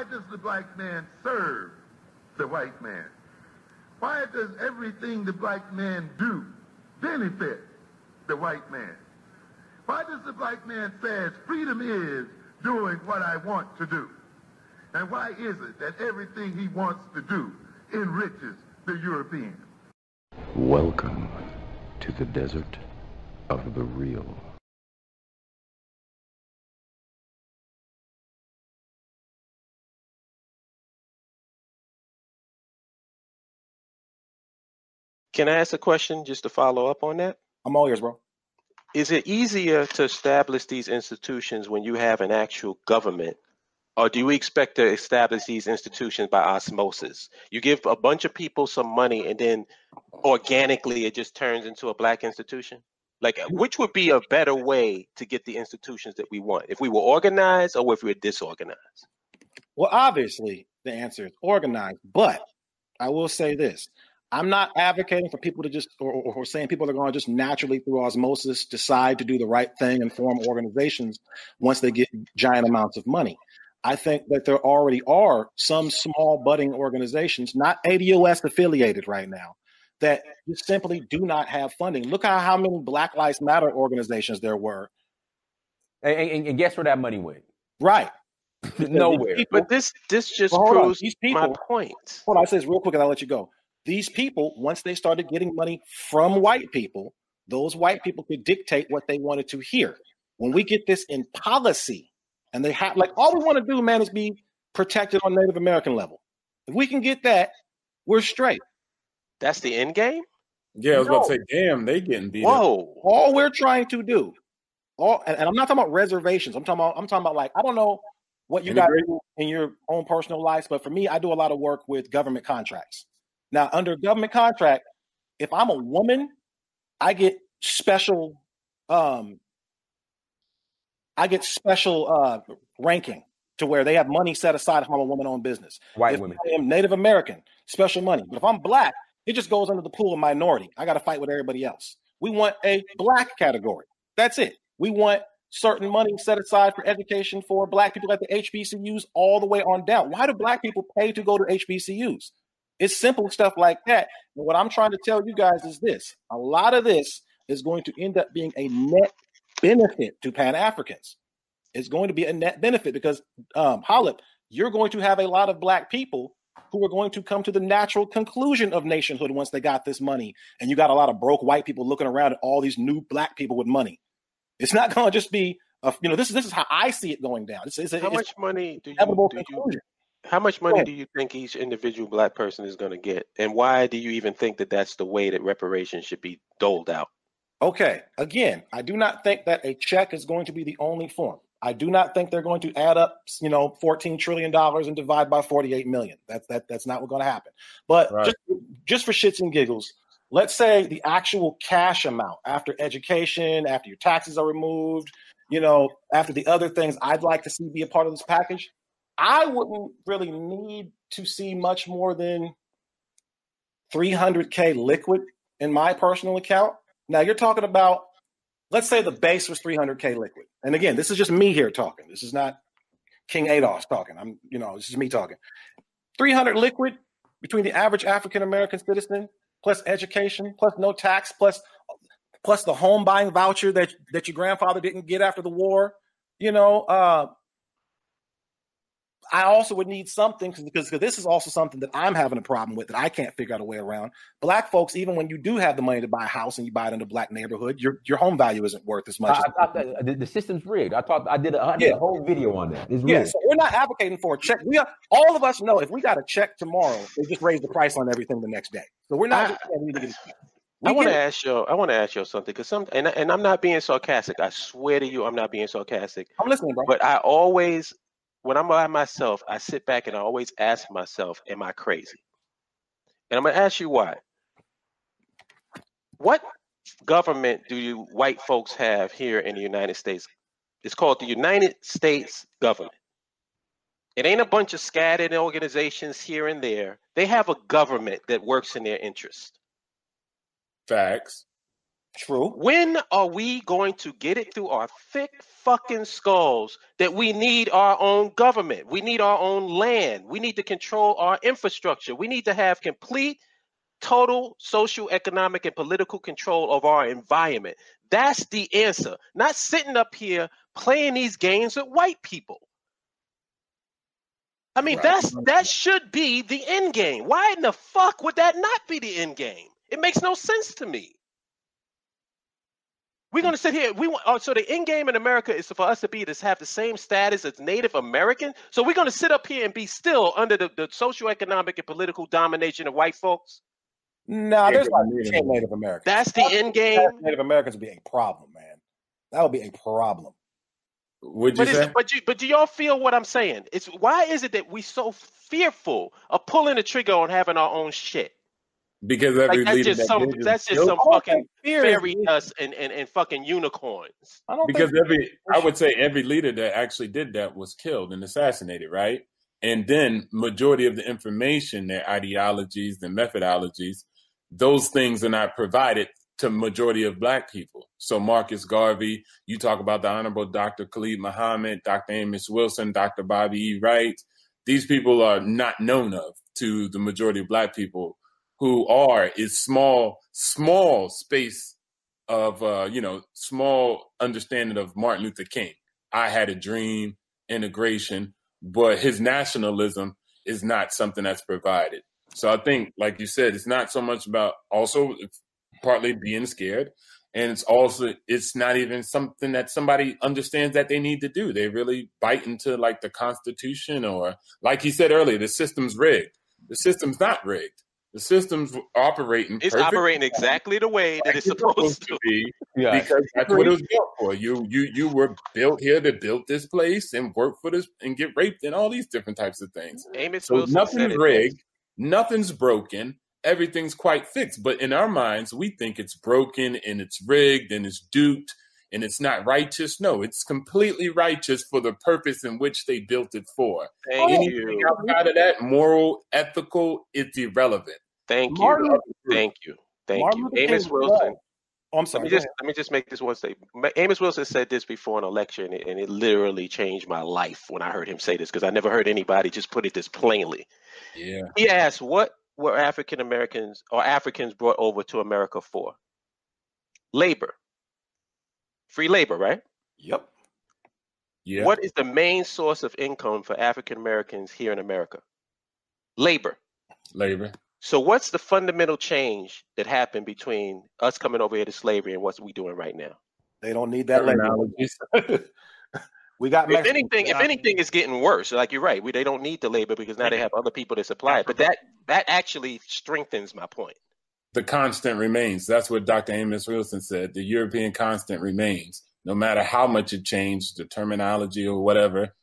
why does the black man serve the white man? Why does everything the black man do benefit the white man? Why does the black man say freedom is doing what I want to do? And why is it that everything he wants to do enriches the European? Welcome to the desert of the real. Can I ask a question just to follow up on that? I'm all ears, bro. Is it easier to establish these institutions when you have an actual government, or do we expect to establish these institutions by osmosis? You give a bunch of people some money and then organically it just turns into a black institution? Like, which would be a better way to get the institutions that we want? If we were organized or if we were disorganized? Well, obviously the answer is organized, but I will say this. I'm not advocating for people to just, or saying people are going to just naturally through osmosis decide to do the right thing and form organizations once they get giant amounts of money. I think that there already are some small budding organizations, not ADOS affiliated right now, that just simply do not have funding. Look at how many Black Lives Matter organizations there were. And guess where that money went? Right. Nowhere. But this just proves my point. Hold on, I say this real quick and I'll let you go. These people, once they started getting money from white people, those white people could dictate what they wanted to hear. When we get this in policy, and they have, like, all we want to do, man, is be protected on Native American level. If we can get that, we're straight. That's the end game? Yeah, I was about to say, damn, they getting beat up. All we're trying to do, and I'm not talking about reservations. I'm talking about like, I don't know what you guys do in your own personal lives, but for me, I do a lot of work with government contracts. Now, under government contract, if I'm a woman, I get special ranking to where they have money set aside if I'm a woman-owned business. White if women. I am Native American, special money. But if I'm black, it just goes under the pool of minority. I got to fight with everybody else. We want a black category. That's it. We want certain money set aside for education for black people at the HBCUs all the way on down. Why do black people pay to go to HBCUs? It's simple stuff like that. And what I'm trying to tell you guys is this. A lot of this is going to end up being a net benefit to Pan-Africans. It's going to be a net benefit because, Holip, you're going to have a lot of black people who are going to come to the natural conclusion of nationhood once they got this money. And you got a lot of broke white people looking around at all these new black people with money. It's not going to just be, this is how I see it going down. How much money do you think each individual black person is going to get? And why do you even think that that's the way that reparations should be doled out? Okay. Again, I do not think that a check is going to be the only form. I do not think they're going to add up, $14 trillion and divide by 48 million. That's not what's going to happen. But just for shits and giggles, let's say the actual cash amount after education, after your taxes are removed, after the other things I'd like to see be a part of this package, I wouldn't really need to see much more than $300K liquid in my personal account. Now you're talking about, let's say the base was $300K liquid. And again, this is just me here talking. This is not King Adolf talking. This is me talking. 300 liquid between the average African-American citizen, plus education, plus no tax, plus the home buying voucher that your grandfather didn't get after the war. I also would need something because this is also something that I'm having a problem with that I can't figure out a way around. Black folks, even when you do have the money to buy a house and you buy it in a black neighborhood, your home value isn't worth as much. The system's rigged. I did a whole video on that. It's rigged. So we're not advocating for a check. All of us know if we got a check tomorrow, they just raise the price on everything the next day. So we're not. I want to ask you something because and I'm not being sarcastic. I swear to you, I'm not being sarcastic. I'm listening, bro. But I always, when I'm by myself, I sit back and I always ask myself, am I crazy? And I'm going to ask you why. What government do you white folks have here in the United States? It's called the United States government. It ain't a bunch of scattered organizations here and there. They have a government that works in their interest. Facts. True. When are we going to get it through our thick fucking skulls that we need our own government? We need our own land. We need to control our infrastructure. We need to have complete, total social, economic, and political control of our environment. That's the answer. Not sitting up here playing these games with white people. I mean, that should be the end game. Why in the fuck would that not be the end game? It makes no sense to me. We're going to sit here. So the end game in America is for us to have the same status as Native American. So we're going to sit up here and be still under the socioeconomic and political domination of white folks. No, there's not Native Americans. That's the end game. Native Americans would be a problem, man. That would be a problem. Would you say? But do y'all feel what I'm saying? Why is it that we so fearful of pulling the trigger on having our own shit? Because every leader that's just some fucking fairy dust and fucking unicorns. I would say every leader that actually did that was killed and assassinated, right? And then majority of the information, their ideologies, their methodologies, those things are not provided to majority of Black people. So Marcus Garvey, you talk about the Honorable Dr. Khalid Muhammad, Dr. Amos Wilson, Dr. Bobby E. Wright. These people are not known of to the majority of Black people, who is small space of, small understanding of Martin Luther King. I had a dream, integration, but his nationalism is not something that's provided. So I think, like you said, it's not so much about also partly being scared. And it's not even something that somebody understands that they need to do. They really bite into like the Constitution, or like he said earlier, the system's rigged. The system's not rigged. The system's operating. It's operating exactly the way that it's supposed to be, because that's what it was built for. You were built here to build this place and work for this and get raped and all these different types of things. So nothing's rigged, nothing's broken, everything's quite fixed. But in our minds, we think it's broken and it's rigged and it's duped and it's not righteous. No, it's completely righteous for the purpose in which they built it for. Anything outside of that, moral, ethical, it's irrelevant. Thank you. Amos Wilson. Oh, I'm sorry. Let me just make this one statement. Amos Wilson said this before in a lecture, and it literally changed my life when I heard him say this, because I never heard anybody just put it this plainly. Yeah. He asked, what were African Americans or Africans brought over to America for? Labor. Free labor, right? Yep. Yeah. What is the main source of income for African Americans here in America? Labor. So what's the fundamental change that happened between us coming over here to slavery and what we doing right now? They don't need that labor. We got if anything, it's getting worse. Like you're right. They don't need the labor because now they have other people to supply it. But that actually strengthens my point. The constant remains. That's what Dr. Amos Wilson said. The European constant remains. No matter how much it changed, the terminology or whatever,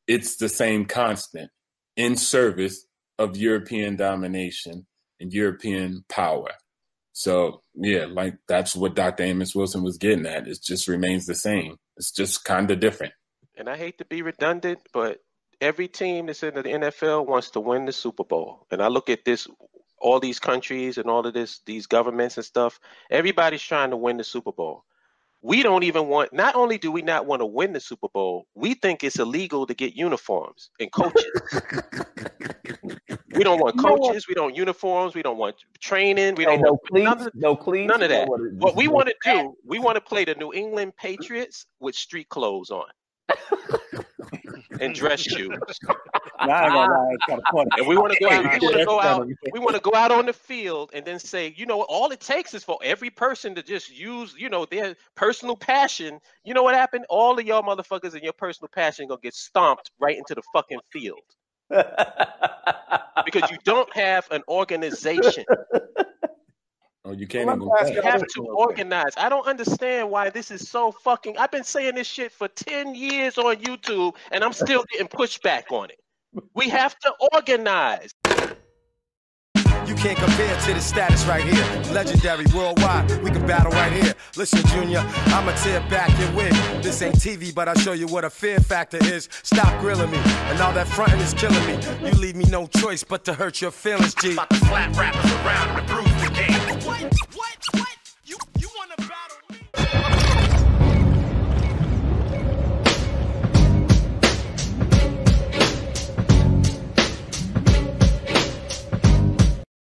it's the same constant in service of European domination and European power. So, yeah, like that's what Dr. Amos Wilson was getting at. It just remains the same. It's just kind of different. And I hate to be redundant, but every team that's in the NFL wants to win the Super Bowl. And I look at this, all these countries and all of these governments and stuff, everybody's trying to win the Super Bowl. We don't even not only do we not want to win the Super Bowl, we think it's illegal to get uniforms and coaches. We don't want coaches, we don't want uniforms, we don't want training, we don't want no cleats, none of that. What we want to do, we want to play the New England Patriots with street clothes on. And dress shoes. And we want to go out on the field and then say, all it takes is for every person to just use, their personal passion. You know what happened? All of y'all motherfuckers and your personal passion gonna get stomped right into the fucking field. Because you don't have an organization. Oh, you can't even. You have to organize. I don't understand why this is so fucking. I've been saying this shit for 10 years on YouTube, and I'm still getting pushback on it. We have to organize. You can't compare to the status right here. Legendary worldwide, we can battle right here. Listen, Junior, I'ma tear back your wig. This ain't TV, but I'll show you what a fear factor is. Stop grilling me, and all that fronting is killing me. You leave me no choice but to hurt your feelings, G. About to slap rappers around and bruise the game.